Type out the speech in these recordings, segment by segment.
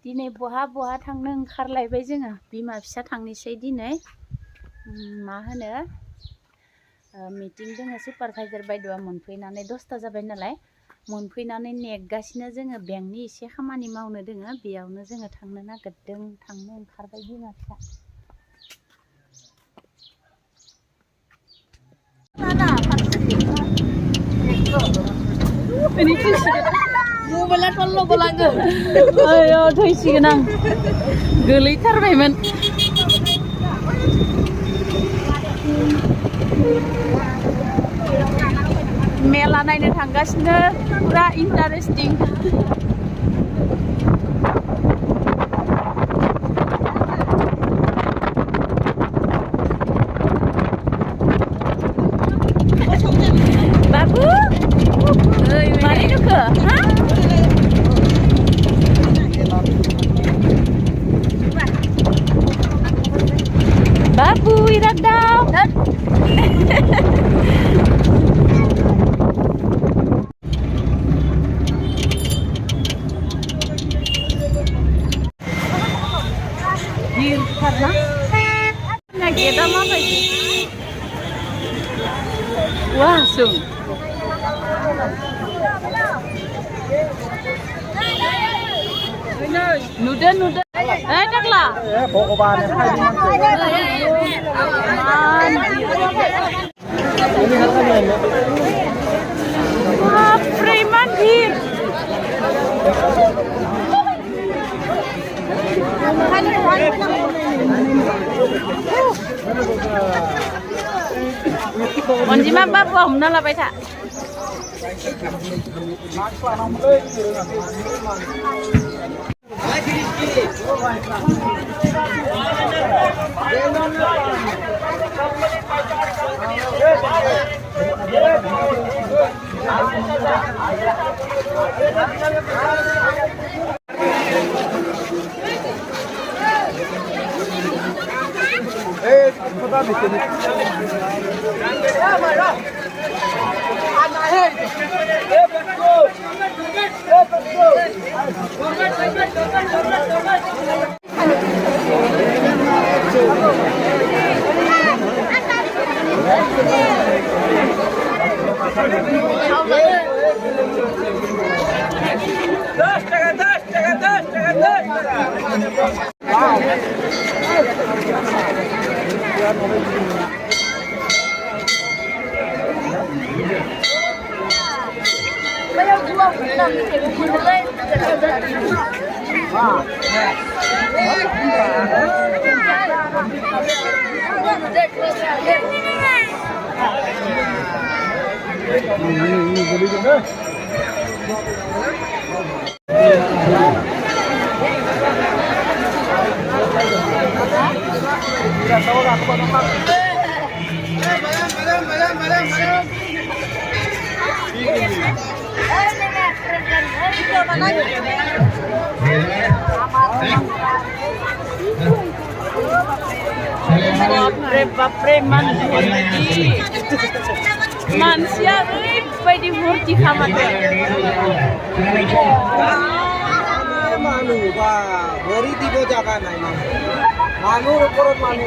दिनै बहा बहा थांनो ओंखारलायबाय जोङो बिमा फिसा थांनोसै दिनै मा होनो मिटिं दोङो सुपारभाइजार बायद'आ मोनफैनानै 10ता जाबाय नालाय मोनफैनानै नेगासिनो जोङो बेंकनि एसे खामानि मावनो दोङो बेयावनो जोङो थांनो नागिरदों थांनो ओंखारबाय बिमा फिसा मबाइला थल्ल' गलाङो आयो थैसिगोन आं गोलैथारबायमोन मेला नायनो थांगासिनो पुरा इन्टारेस्टिं बाबु मारै नुखो हा Babu, irat daw. Dir karena nageda mabaidi. Wah, sung. Nuda. Takla. Pokoknya hai di Wah, preman dir. Onjima babu हमना लाबाय था Bapre manusia oरैबायदि फुरथि खालामदो मानु बा भरि দিব জায়গা নাই মানুর উপর মানু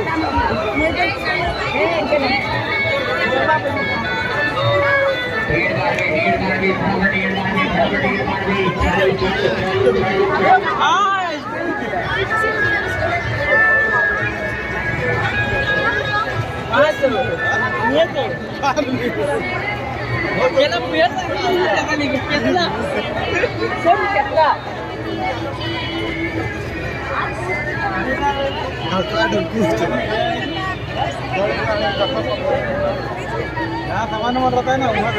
Kemana-mana ratanya umat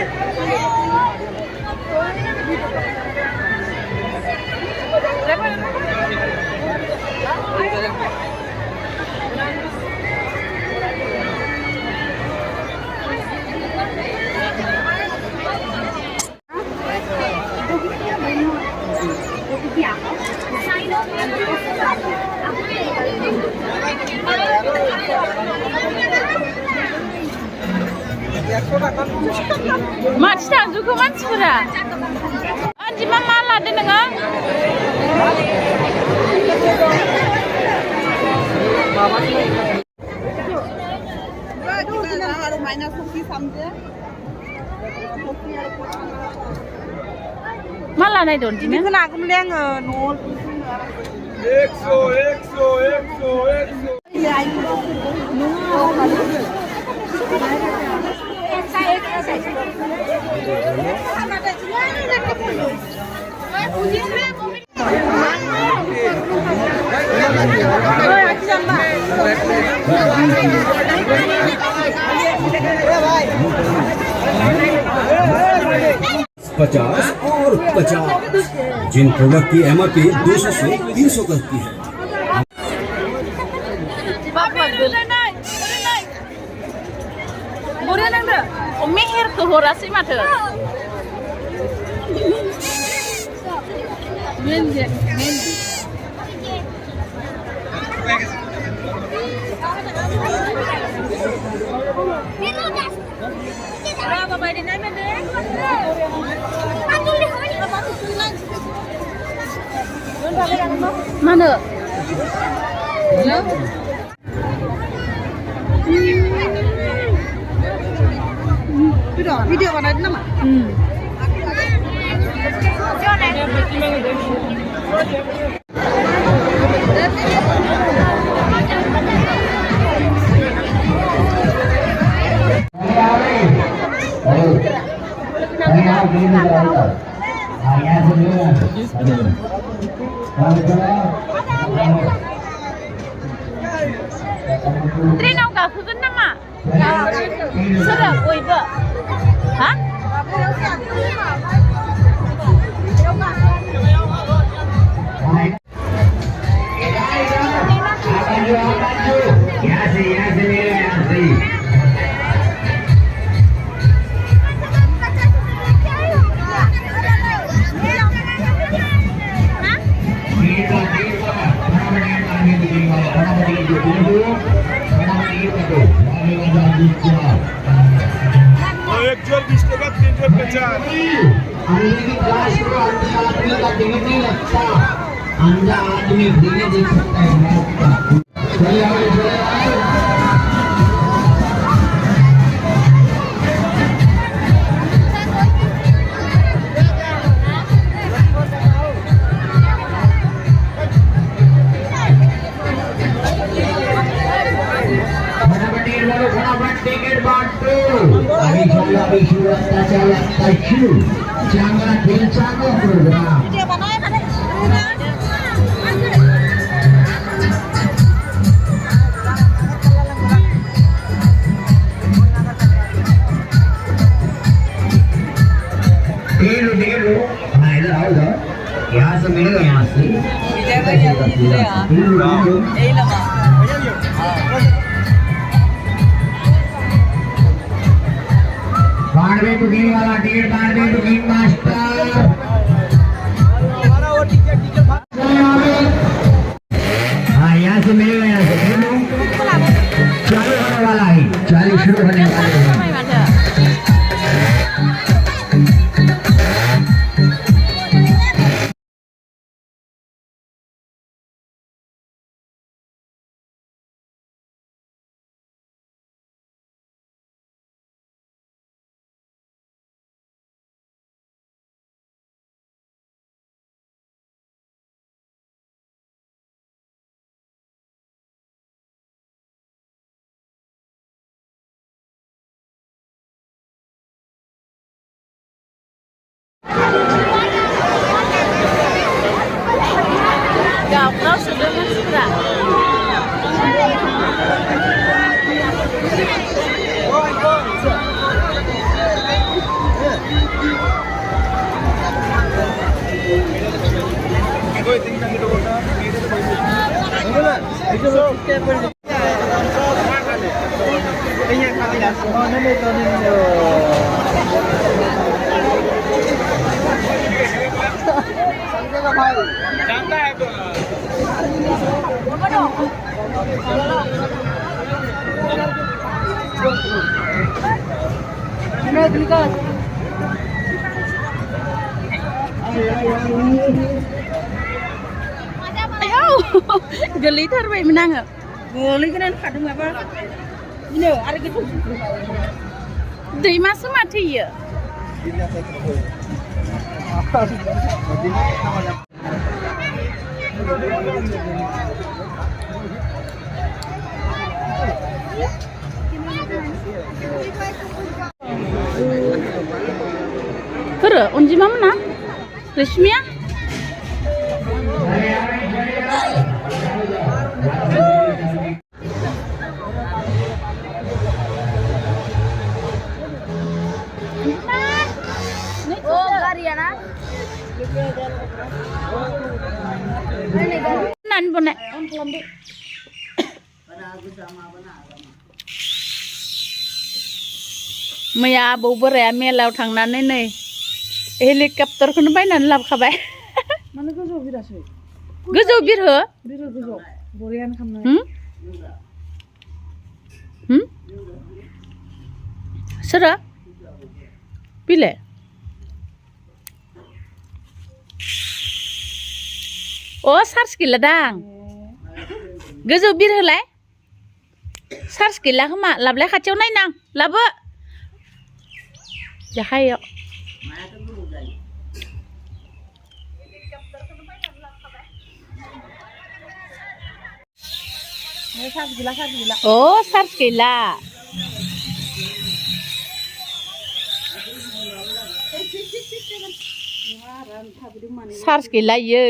मानसि थांजोबखो मानसिफोरा अनजिमा मा लादो नोङो मा लानाय दं दिनो खोनागौमोनलै आङो न'आव 50 और 50 जिन प्रोडक्ट की एमआरपी 200 से 300 तक की है बरिया नांदो मेहेरखौ हरासै माथो Mana? Video mana nama? Trainaव गाखोगोन नामा? सोरो बयबो? हा? एक जोर 20 টাকা 3 जोर 50 अंधा आदमी धीरे देख सकता है टिकट बांटो अभी चला चांगला खेळचा प्रोग्राम यहाँ से मिलेगा यहाँ से बारहवीं बुकिंग वाला टिकट 12वीं बुकिंग मास्टर हाँ यहाँ से मिलेगा यहाँ से चालू होने वाला है चालू शुरू होने वाला है गावफ्राव सोदों मानसिफ्रा जानता है तो गोलैथारबायमोन आङो गोलैगोनानै खादों माबा बिनो आरो गोथौ दैमासो माथो इयो सोर अनजिमा मोना रेशमिया nan bonek मैया आबौ बोराया मेलायाव थांनानै नै हेलिकप्टारखौनो बायनानै लाबोखाबाय माने गोजौ बिरासै गोजौ बिरहो बिरो गोजौ बरियानो खालामनाय सोरो बिले अ चार्ज गैला दां गोजौ बिरहोलाय चार्ज गैला खोमा लाबलाय खाथियाव नायनां लाबो जाहायाव अ चार्ज गैला चार्ज गैला इयो